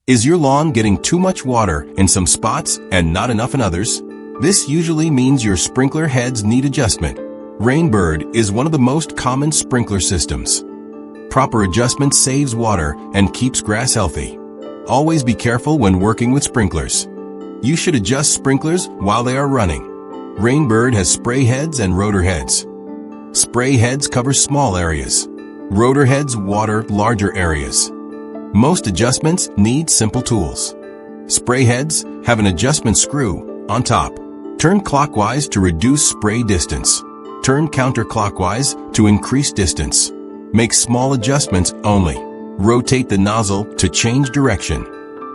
Is your lawn getting too much water in some spots and not enough in others? This usually means your sprinkler heads need adjustment. Rainbird is one of the most common sprinkler systems. Proper adjustment saves water and keeps grass healthy. Always be careful when working with sprinklers. You should adjust sprinklers while they are running. Rainbird has spray heads and rotor heads. Spray heads cover small areas. Rotor heads water larger areas. Most adjustments need simple tools. Spray heads have an adjustment screw on top. Turn clockwise to reduce spray distance. Turn counterclockwise to increase distance. Make small adjustments only. Rotate the nozzle to change direction.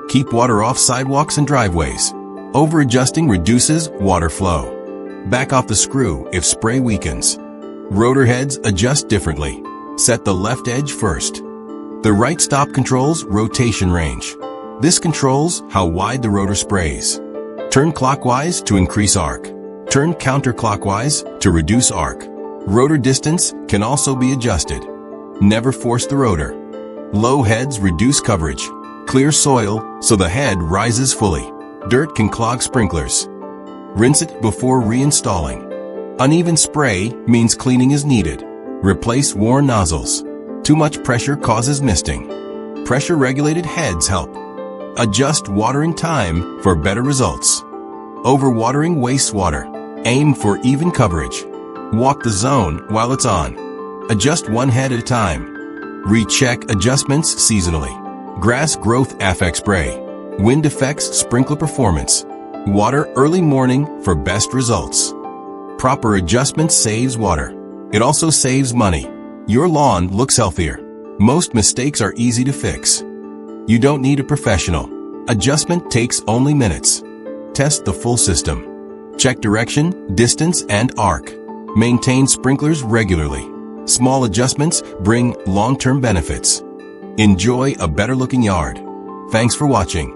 Keep water off sidewalks and driveways. Over-adjusting reduces water flow. Back off the screw if spray weakens. Rotor heads adjust differently. Set the left edge first. The right stop controls rotation range. This controls how wide the rotor sprays. Turn clockwise to increase arc. Turn counterclockwise to reduce arc. Rotor distance can also be adjusted. Never force the rotor. Low heads reduce coverage. Clear soil so the head rises fully. Dirt can clog sprinklers. Rinse it before reinstalling. Uneven spray means cleaning is needed. Replace worn nozzles. Too much pressure causes misting. Pressure-regulated heads help. Adjust watering time for better results. Overwatering wastes water. Aim for even coverage. Walk the zone while it's on. Adjust one head at a time. Recheck adjustments seasonally. Grass growth affects spray. Wind affects sprinkler performance. Water early morning for best results. Proper adjustment saves water. It also saves money. Your lawn looks healthier. Most mistakes are easy to fix. You don't need a professional. Adjustment takes only minutes. Test the full system. Check direction, distance, and arc. Maintain sprinklers regularly. Small adjustments bring long-term benefits. Enjoy a better-looking yard. Thanks for watching.